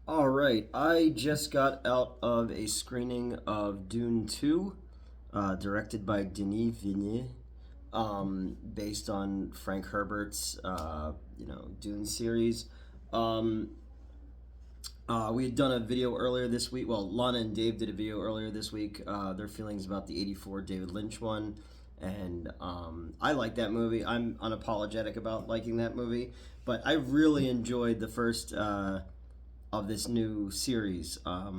All right, I just got out of a screening of Dune 2, directed by Denis Villeneuve, based on Frank Herbert's, Dune series. Um, we had done a video earlier this week. Well, Lana and Dave did a video earlier this week. Their feelings about the '84 David Lynch one, and I like that movie. I'm unapologetic about liking that movie, but I really enjoyed the first of this new series. I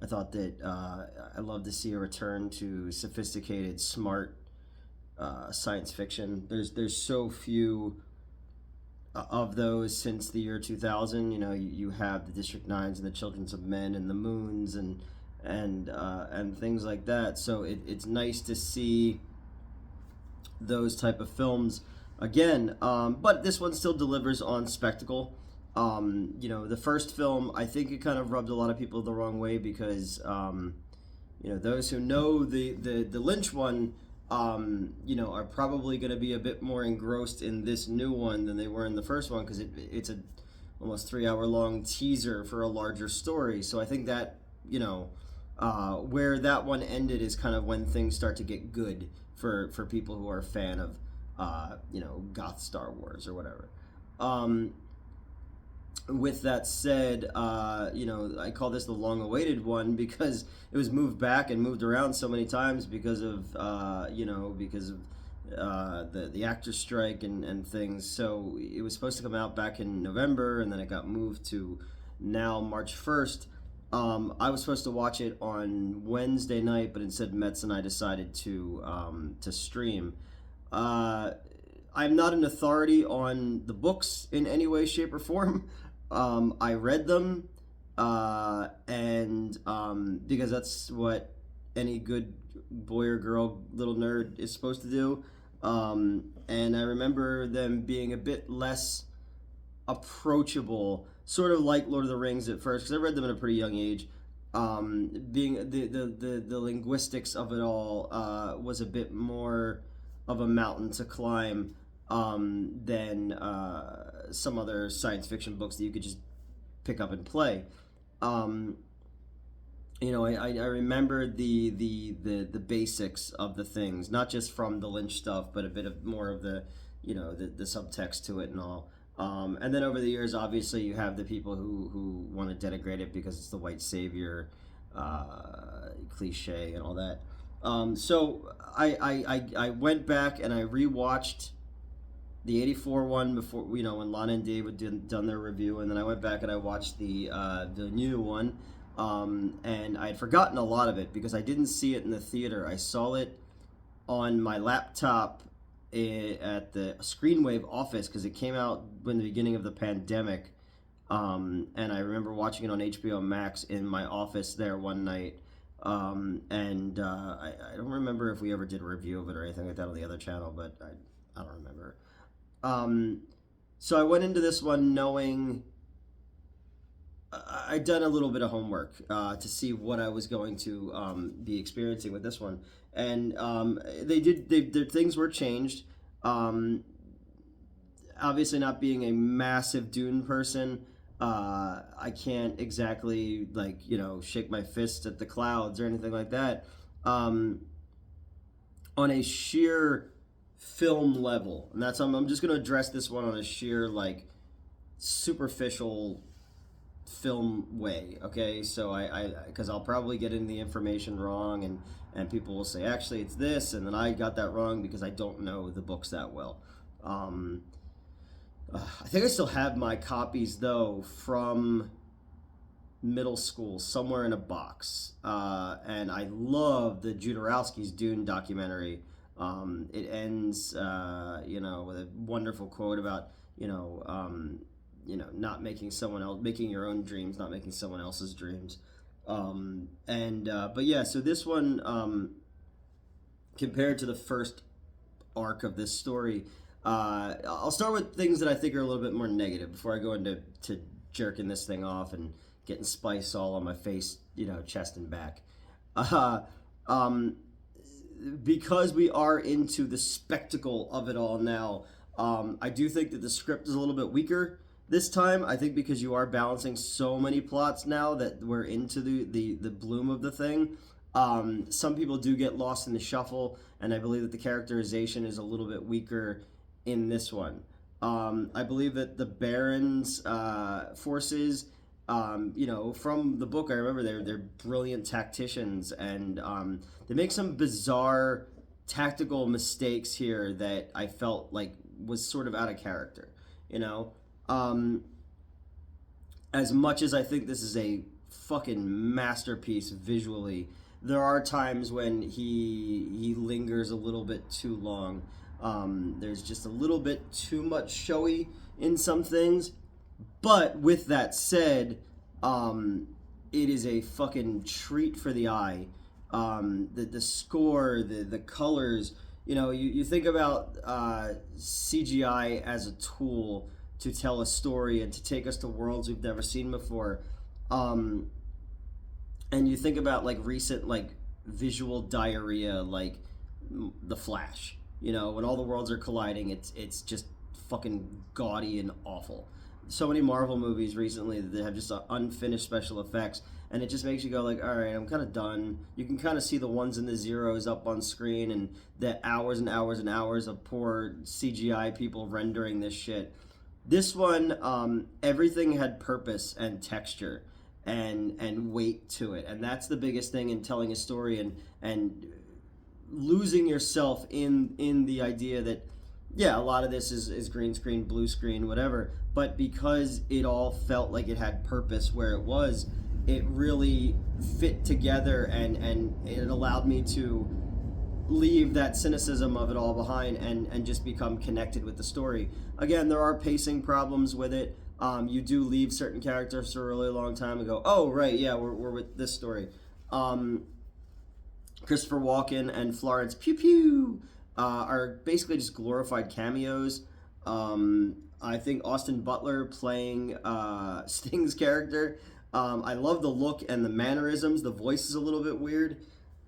thought that I love to see a return to sophisticated, smart science fiction. There's so few of those since the year 2000. You have the District Nines and the Children of Men and the Moons and things like that. So it's nice to see those type of films again. But this one still delivers on spectacle. The first film, I think it kind of rubbed a lot of people the wrong way because, those who know the Lynch one, are probably going to be a bit more engrossed in this new one than they were in the first one because it's a almost 3 hour long teaser for a larger story. So I think that, where that one ended is kind of when things start to get good for people who are a fan of, goth Star Wars or whatever. With that said, I call this the long-awaited one because it was moved back and moved around so many times because of the actors strike and things. So it was supposed to come out back in November, and then it got moved to now March 1st. I was supposed to watch it on Wednesday night, but instead Metz and I decided to stream. I'm not an authority on the books in any way, shape, or form. I read them, and because that's what any good boy or girl little nerd is supposed to do. And I remember them being a bit less approachable, sort of like Lord of the Rings at first, because I read them at a pretty young age. Being the linguistics of it all was a bit more of a mountain to climb than some other science fiction books that you could just pick up and play. I remember the basics of the things, not just from the Lynch stuff, but a bit of more of the subtext to it and all. And then over the years, obviously, you have the people who want to denigrate it because it's the white savior cliche and all that. So I went back and I rewatched the '84 one before, when Lana and Dave had done their review, and then I went back and I watched the new one, and I had forgotten a lot of it because I didn't see it in the theater. I saw it on my laptop at the Screenwave office because it came out in the beginning of the pandemic, and I remember watching it on HBO Max in my office there one night. I don't remember if we ever did a review of it or anything like that on the other channel, but I don't remember. So I went into this one knowing I'd done a little bit of homework to see what I was going to be experiencing with this one, and their things were changed. Obviously, not being a massive Dune person, I can't exactly shake my fist at the clouds or anything like that. On a sheer film level, and I'm just going to address this one on a sheer superficial film way. Okay, so I because I'll probably get in the information wrong, and people will say actually it's this, and then I got that wrong because I don't know the books that well. I think I still have my copies though from middle school somewhere in a box, and I love the Jodorowsky's Dune documentary. It ends, with a wonderful quote about, not making someone else, making your own dreams, not making someone else's dreams. But yeah, so this one, compared to the first arc of this story, I'll start with things that I think are a little bit more negative before I go into jerking this thing off and getting spice all on my face, chest and back. Because we are into the spectacle of it all now, I do think that the script is a little bit weaker This time, I think because you are balancing so many plots now that we're into the bloom of the thing, some people do get lost in the shuffle, and I believe that the characterization is a little bit weaker in this one. I believe that the Baron's forces, from the book, I remember they're brilliant tacticians, and they make some bizarre tactical mistakes here that I felt like was sort of out of character. You know, um, as much as I think this is a fucking masterpiece visually, there are times when he lingers a little bit too long. There's just a little bit too much showy in some things. But with that said, it is a fucking treat for the eye. The score, the colors. You think about CGI as a tool to tell a story and to take us to worlds we've never seen before. And you think about like recent like visual diarrhea, like The Flash. When all the worlds are colliding, it's just fucking gaudy and awful. So many Marvel movies recently that have just unfinished special effects, and it just makes you go like, all right, I'm kind of done. You can kind of see the ones and the zeros up on screen, and the hours and hours and hours of poor CGI people rendering this shit. This one, everything had purpose and texture and weight to it, and that's the biggest thing in telling a story and losing yourself in the idea that, yeah, a lot of this is green screen, blue screen, whatever, but because it all felt like it had purpose where it was, it really fit together, and it allowed me to leave that cynicism of it all behind and just become connected with the story. Again, there are pacing problems with it. You do leave certain characters for a really long time and go, oh, right, yeah, we're with this story. Christopher Walken and Florence Pugh Pugh are basically just glorified cameos. I think Austin Butler playing Sting's character. I love the look and the mannerisms. The voice is a little bit weird.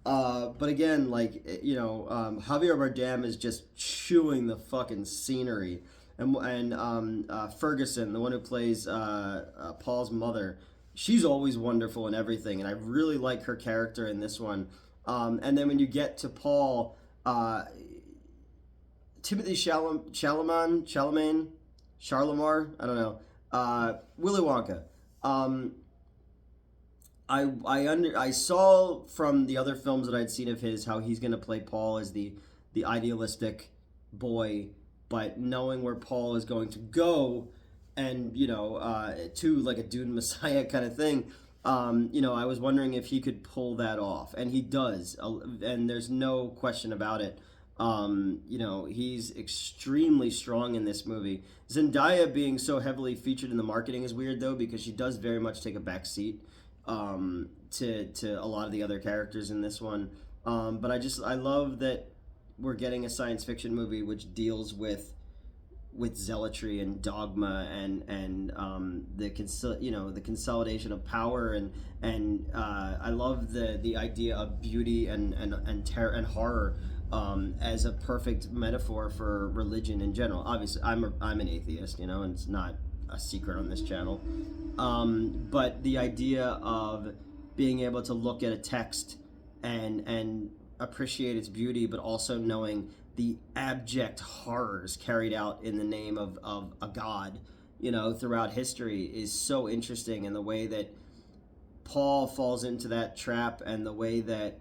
But again, Javier Bardem is just chewing the fucking scenery. And Ferguson, the one who plays Paul's mother, she's always wonderful in everything. And I really like her character in this one. And then when you get to Paul, Timothy Chalamet, I don't know, Willy Wonka. I saw from the other films that I'd seen of his how he's gonna play Paul as the idealistic boy, but knowing where Paul is going to go, and to like a Dune Messiah kind of thing. I was wondering if he could pull that off, and he does, and there's no question about it. He's extremely strong in this movie. Zendaya being so heavily featured in the marketing is weird though, because she does very much take a back seat to a lot of the other characters in this one. But I love that we're getting a science fiction movie which deals with zealotry and dogma and the consolidation of power, and I love the idea of beauty and terror and horror as a perfect metaphor for religion in general. Obviously, I'm an atheist, and it's not a secret on this channel. But the idea of being able to look at a text and appreciate its beauty, but also knowing the abject horrors carried out in the name of a god, throughout history is so interesting. And the way that Paul falls into that trap, and the way that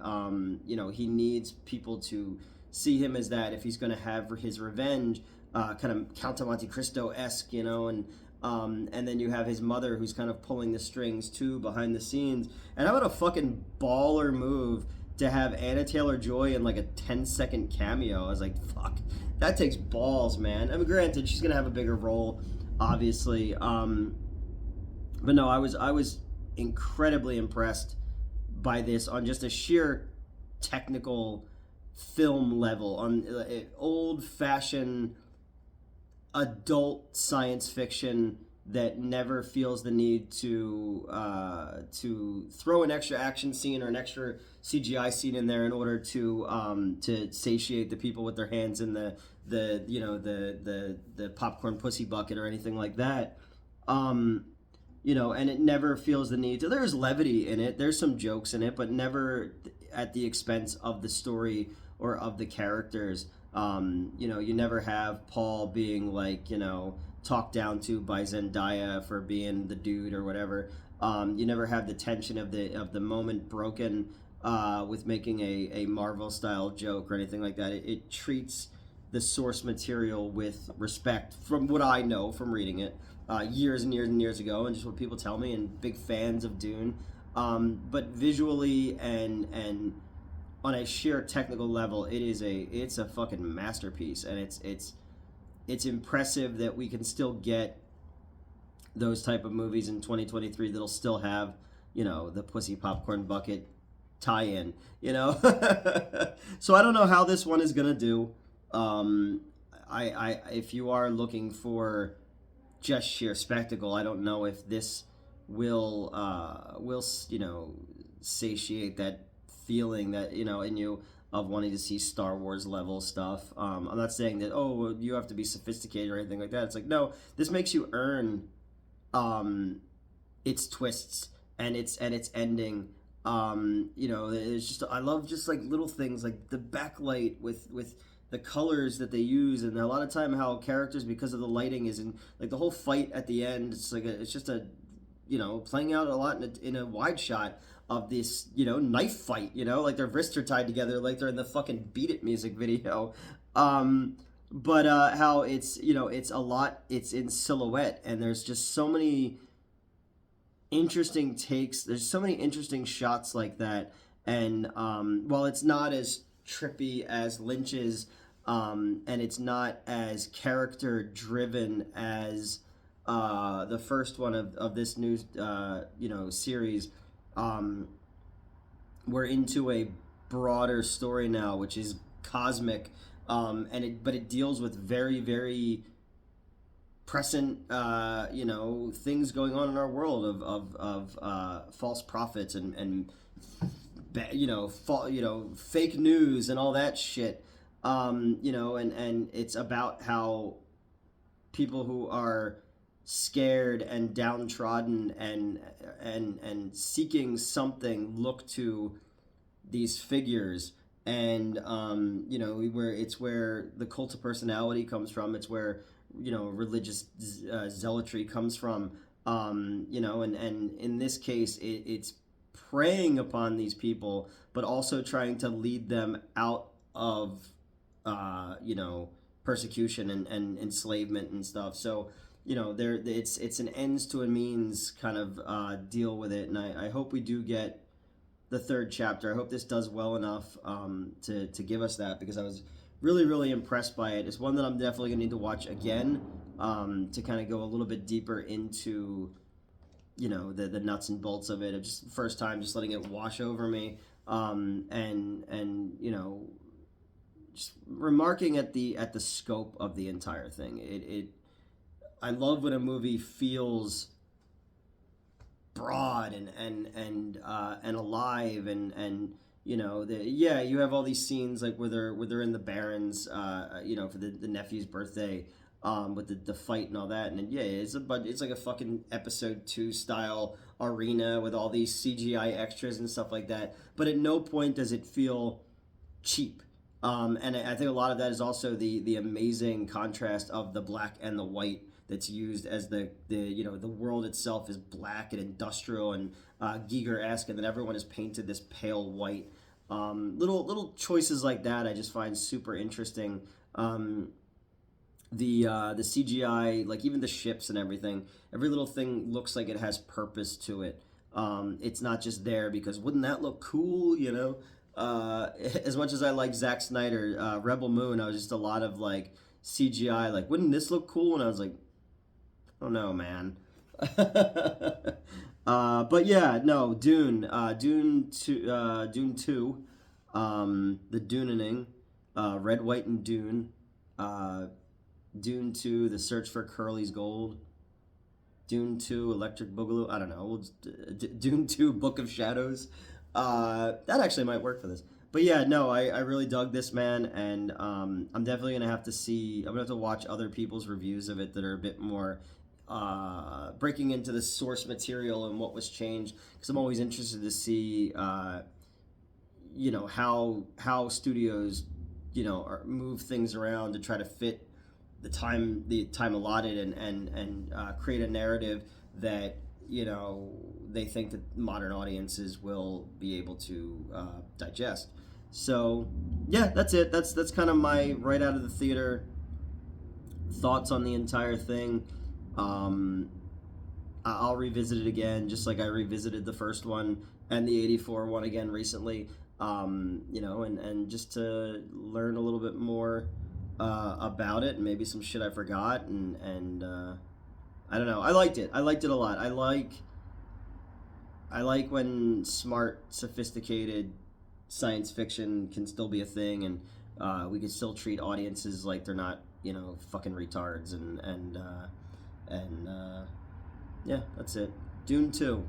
he needs people to see him as that if he's going to have his revenge, kind of Count of Monte Cristo-esque, and then you have his mother who's kind of pulling the strings too behind the scenes. And how about a fucking baller move to have Anna Taylor-Joy in like a 10-second cameo? I was like, fuck, that takes balls, man. I mean, granted, she's gonna have a bigger role, obviously, but no, I was incredibly impressed by this on just a sheer technical film level, on old-fashioned adult science fiction that never feels the need to throw an extra action scene or an extra CGI scene in there in order to satiate the people with their hands in the popcorn pussy bucket or anything like that. Um, and it never feels the need to. There's levity in it. There's some jokes in it, but never at the expense of the story or of the characters. You never have Paul being like, talked down to by Zendaya for being the dude or whatever. You never have the tension of the moment broken with making a Marvel style joke or anything like that. It treats the source material with respect, from what I know from reading it years and years and years ago, and just what people tell me, and big fans of Dune. But visually and on a sheer technical level, it's a fucking masterpiece, and it's impressive that we can still get those type of movies in 2023 that'll still have the pussy popcorn bucket tie-in. So I don't know how this one is gonna do. I if you are looking for just sheer spectacle, I don't know if this will satiate that feeling that in you of wanting to see Star Wars level stuff. I'm not saying that you have to be sophisticated or anything like that. It's like, no, this makes you earn its twists and its ending. It's just, I love just like little things like the backlight with the colors that they use, and a lot of time how characters, because of the lighting, is in like the whole fight at the end. It's like it's just a playing out a lot in a wide shot of this knife fight. Like their wrists are tied together like they're in the fucking Beat It music video. But how it's a lot. It's in silhouette, and there's just so many interesting takes. There's so many interesting shots like that, and while it's not as trippy as Lynch's, and it's not as character driven as the first one of this new series. We're into a broader story now, which is cosmic, but it deals with very, very present things going on in our world of false prophets and fake news and all that shit. And it's about how people who are scared and downtrodden and seeking something look to these figures, and where the cult of personality comes from. It's where religious zealotry comes from. And in this case, it's preying upon these people, but also trying to lead them out of persecution and enslavement and stuff. So it's an ends to a means kind of deal with it, and I hope we do get the third chapter. I hope this does well enough to give us that, because I was really, really impressed by it. It's one that I'm definitely gonna need to watch again to kind of go a little bit deeper into the nuts and bolts of it. It's just the first time just letting it wash over me, and just remarking at the scope of the entire thing. I love when a movie feels broad and alive, and you have all these scenes like where they're in the Barrens for the nephew's birthday, with the fight and all that, and it's like a fucking episode 2 style arena with all these CGI extras and stuff like that, but at no point does it feel cheap. And I think a lot of that is also the amazing contrast of the black and the white that's used, as the world itself is black and industrial and Giger-esque, and then everyone is painted this pale white. Little choices like that I just find super interesting. The CGI, like even the ships and everything, every little thing looks like it has purpose to it. It's not just there because wouldn't that look cool, as much as I like Zack Snyder, Rebel Moon, I was just a lot of like CGI, like wouldn't this look cool? And I was like, I don't know, man. But yeah, no, Dune 2, the Dunening, Red, White, and Dune, Dune 2, The Search for Curly's Gold, Dune 2, Electric Boogaloo, I don't know, Dune 2, Book of Shadows. That actually might work for this. But yeah, no, I really dug this, man, and I'm definitely gonna have to watch other people's reviews of it that are a bit more breaking into the source material and what was changed, because I'm always interested to see how studios move things around to try to fit the time allotted, and create a narrative that they think that modern audiences will be able to digest. So yeah, that's it. That's kind of my right out of the theater thoughts on the entire thing. Um, I'll revisit it again, just like I revisited the first one and the '84 one again recently. And just to learn a little bit more about it, and maybe some shit I forgot, and I don't know. I liked it. I liked it a lot. I like when smart, sophisticated science fiction can still be a thing, and we can still treat audiences like they're not, fucking retards, and yeah, that's it. Dune 2.